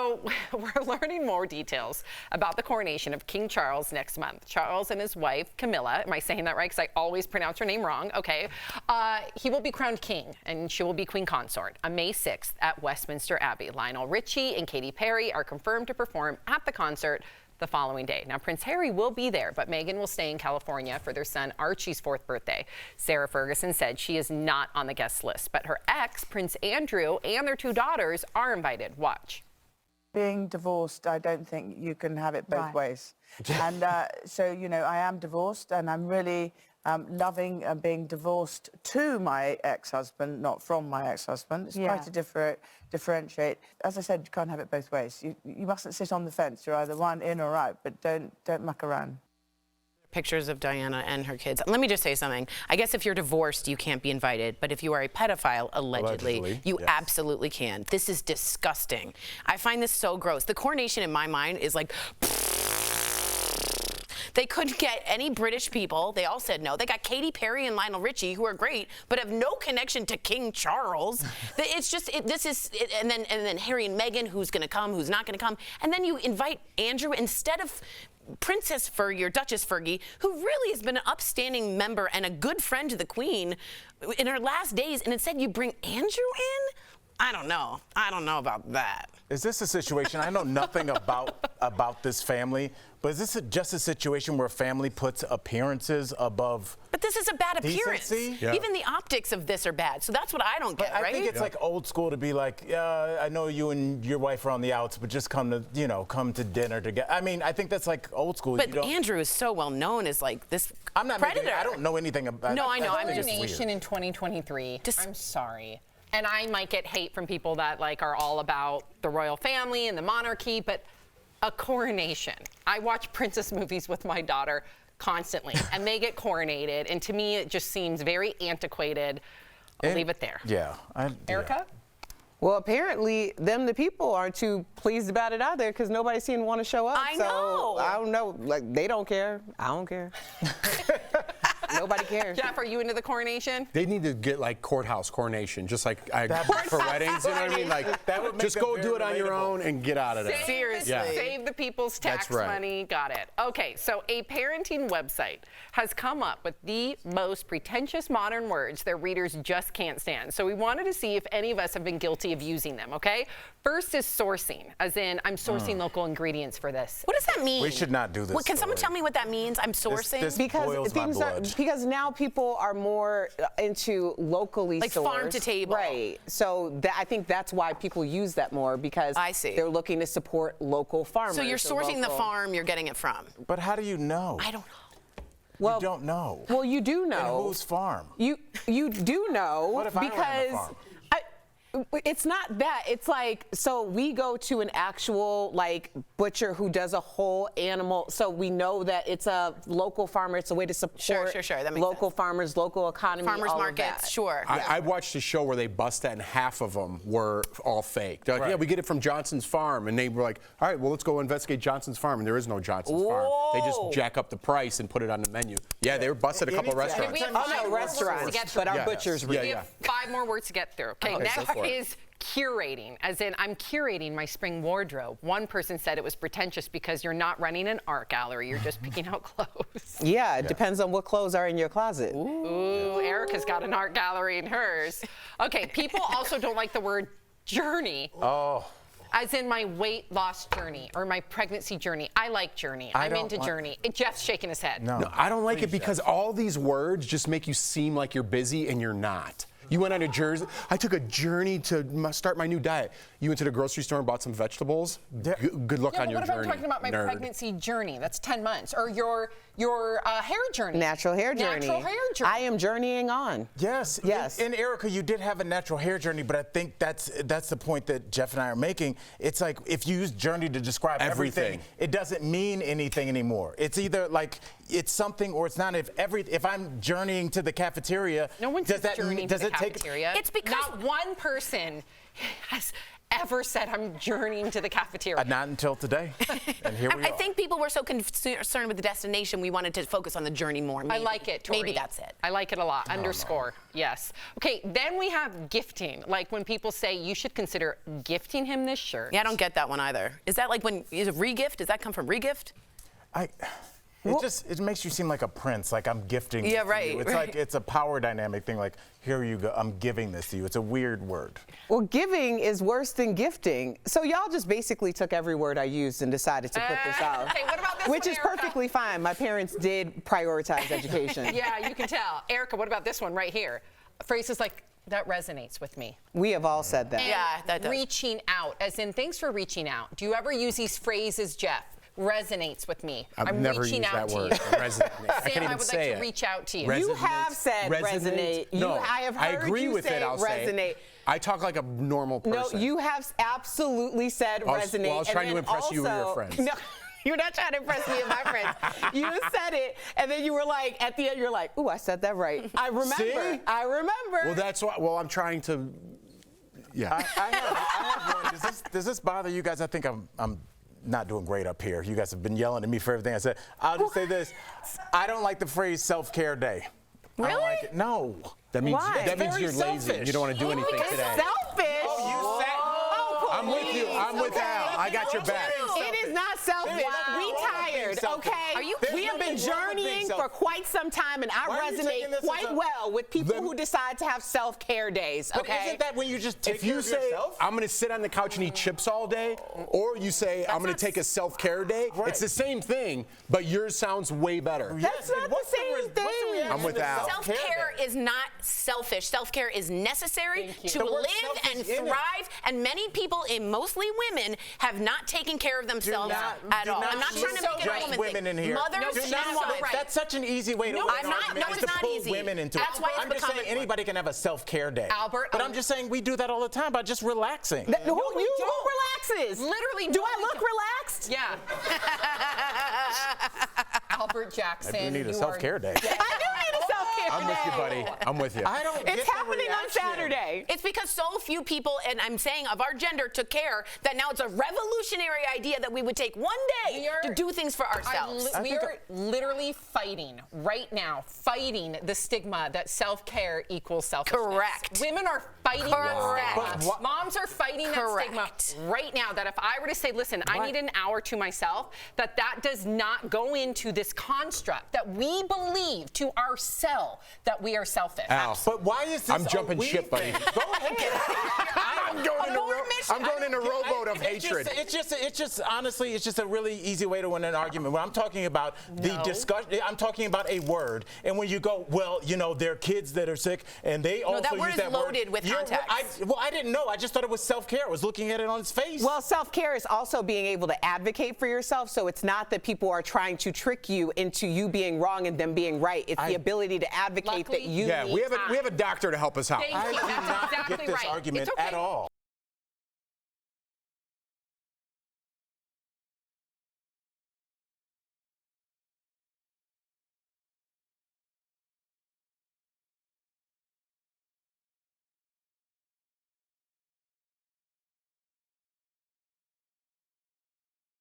So we're learning more details about the coronation of King Charles next month. Charles and his wife, Camilla, am I saying that right? Because I always pronounce her name wrong. Okay. He will be crowned king, and she will be queen consort on May 6th at Westminster Abbey. Lionel Richie and Katy Perry are confirmed to perform at the concert the following day. Now, Prince Harry will be there, but Meghan will stay in California for their son Archie's 4th birthday. Sarah Ferguson said she is not on the guest list, but her ex, Prince Andrew, and their 2 daughters are invited. Watch. Being divorced, I don't think you can have it both ways. And so, you know, I am divorced, and I'm really loving being divorced to my ex-husband, not from my ex-husband. It's quite a differentiate. As I said, you can't have it both ways. You mustn't sit on the fence. You're either one in or out, but don't muck around. Pictures of Diana and her kids. Let me just say something. I guess if you're divorced, you can't be invited. But if you are a pedophile, allegedly you absolutely can. This is disgusting. I find this so gross. The coronation, in my mind, is like... They couldn't get any British people. They all said no. They got Katy Perry and Lionel Richie, who are great, but have no connection to King Charles. It's just, and then Harry and Meghan, who's going to come, who's not going to come. And then you invite Andrew instead of Princess Fergie or Duchess Fergie, who really has been an upstanding member and a good friend to the Queen in her last days. And instead you bring Andrew in? I don't know. I don't know about that. Is this a situation, I know nothing about this family, but is this just a situation where a family puts appearances above But this is a bad appearance. Yeah. Even the optics of this are bad. So that's what I don't get, I right? think it's like old school to be like, yeah, I know you and your wife are on the outs, but just come to, you know, come to dinner together. I mean, I think that's like old school. But Andrew is so well known as like this I'm not predator. I don't know anything about No, I know. I'm just Coronation in 2023. I'm sorry. And I might get hate from people that like are all about the royal family and the monarchy, but a coronation. I watch princess movies with my daughter constantly, and they get coronated, and to me it just seems very antiquated. I'll leave it there. Yeah. Erica? Well, apparently, the people aren't too pleased about it either because nobody seemed to want to show up. I know. So, I don't know. Like, they don't care. I don't care. Nobody cares. Jeff, are you into the coronation? They need to get like courthouse coronation, just like for weddings. You know what I mean? Like, that would make just go do it on your relatable. own and get out of there. Seriously. Save the people's tax money. Got it. Okay, so a parenting website has come up with the most pretentious modern words their readers just can't stand. So we wanted to see if any of us have been guilty of using them, okay? First is sourcing, as in I'm sourcing local ingredients for this. What does that mean? We should not do this. Can someone tell me what that means? I'm sourcing? This boils my blood. Because now people are more into locally like sourced. farm to table. Right. So I think that's why people use that more, because they're looking to support local farmers. So you're sourcing the farm you're getting it from. But how do you know? I don't know. Well, you don't know. Well, you do know. And whose farm? You do know. What if I because ran the farm? it's not that. It's like, so we go to an actual like butcher who does a whole animal. So we know that it's a local farmer. It's a way to support Sure. That makes local sense. farmers, local economy, Farmers all markets, of that. sure. I watched a show where they bust that and half of them were all fake. They're like, yeah, we get it from Johnson's farm. And they were like, all right, well, let's go investigate Johnson's farm. And there is no Johnson's farm. They just jack up the price and put it on the menu. Yeah, they were busted a couple of restaurants. We have restaurants, but our butchers. We have 5 more words to get through. Okay, next is curating, as in I'm curating my spring wardrobe. One person said it was pretentious because you're not running an art gallery, you're just picking out clothes. Yeah, it depends on what clothes are in your closet. Ooh, Erica's got an art gallery in hers. Okay, people also don't like the word journey. Oh. As in my weight loss journey or my pregnancy journey. I like journey. I'm into journey. Jeff's shaking his head. No, I don't like it because all these words just make you seem like you're busy and you're not. You went on a journey. I took a journey to start my new diet. You went to the grocery store and bought some vegetables. Good luck on your journey. What if I'm talking about my pregnancy journey? That's 10 months. Or your hair journey. Natural hair journey. Natural hair journey. I am journeying on. Yes. And Erica, you did have a natural hair journey, but I think that's the point that Jeff and I are making. It's like if you use journey to describe everything, it doesn't mean anything anymore. It's either like it's something or it's not. If I'm journeying to the cafeteria, no one says journeying to the cafeteria. It's because not one person has ever said I'm journeying to the cafeteria. Not until today. And here we are. I think people were so concerned with the destination, we wanted to focus on the journey more. Maybe. I like it, Tori. Maybe that's it. I like it a lot. Underscore. Yes. Okay, then we have gifting. Like when people say you should consider gifting him this shirt. Yeah, I don't get that one either. Is that like is it regift? Does that come from regift? It makes you seem like a prince, like I'm gifting Yeah, this to right, you. It's right. like it's a power dynamic thing, like here you go, I'm giving this to you. It's a weird word. Well, giving is worse than gifting. So y'all just basically took every word I used and decided to put this out. Okay, what about this Which one, is Erica? perfectly fine. My parents did prioritize education. Yeah, you can tell. Erica, what about this one right here? Phrases like, that resonates with me. We have all said that. Yeah, that does. Reaching out, as in thanks for reaching out. Do you ever use these phrases, Jeff? Resonates with me. I've I'm never reaching used out that to word. you. Resonate. I Sam, can't even I would say like it. to reach out to you. You have said resonate. No, I have heard agree you with say it. I'll resonate. say. I talk like a normal No, person. you have absolutely said resonate. Well, I was trying to and then impress you and your also- friends. No, you're not trying to impress me and my friends. You said it, and then you were like, at the end, you're like, ooh, I said that right. I remember. See? I remember. Well, that's why. Well, I'm trying to. Yeah. I have one. Does this bother you guys? I think I'm not doing great up here. You guys have been yelling at me for everything I said. I'll just say this. I don't like the phrase self-care day. I don't Really? like it. No. That means Why? that means Very you're lazy. selfish. You don't want to do anything It's today. selfish. You said. I'm with you. I'm with Okay. Al. I got your back. It is not selfish. Wow. We tired, Selfish. okay? Are you- We have been There's nothing wrong with being journeying for selfish. quite some time, and I Why are you taking resonate this as quite a- well with people Then- who decide to have self-care days, But okay? isn't that when you just take If care you of say yourself? I'm going to sit on the couch and eat chips all day, or you say I'm going to take a self-care day, Right. it's the same thing, but yours sounds way better. That's not the What's the same what's the thing. reaction I'm with to Al. Self-care day? is not selfish. Self-care is necessary to The word live selfish and is in it. thrive. And many people, and mostly women, have not taken care of themselves at all. I'm not trying to make it a just woman women thing. in here. Mothers Do and not- wives. That's such an easy way to No, win I'm an not. argument No, is it's to not pull easy. women into That's it. why it's I'm just saying becoming- anybody can have a self-care day. Albert, But I'm just saying we do that all the time by just relaxing. Who relaxes? Literally, Do no, I we look don't. relaxed? Yeah. Albert Jackson. Maybe you need a self-care day. I do need a self-care I'm with you, day. buddy. I'm with you. I don't get It's the happening on reaction. Saturday. It's because so few people, and I'm saying of our gender, took care that now it's a revolutionary idea that we would take one day We are- to do things for ourselves. We are literally fighting right now, fighting the stigma that self-care equals selfishness. Correct. Women are fighting Correct. that stigma. Moms are fighting Correct. that stigma right now. That if I were to say, listen, I need an hour to myself, that does not go into this construct that we believe to ourselves that we are selfish. Al. But why is this I'm jumping a we ship, buddy. thing? Go ahead. I'm going in a more mission. I'm going in a rowboat of hatred. It's just honestly, it's just a really easy way to win an argument. When I'm talking about the discussion, I'm talking about a word. And when you go, well, you know, there are kids that are sick, and they also that word use is that loaded with context. I didn't know. I just thought it was self-care. I was looking at it on its face. Well, self-care is also being able to advocate for yourself, so it's not that people are trying to trick you into you being wrong and them being right. It's the ability to advocate Luckily, that you Yeah, need we have a doctor to help us out. Thank I you. do That's not exactly get this right. argument It's okay. at all.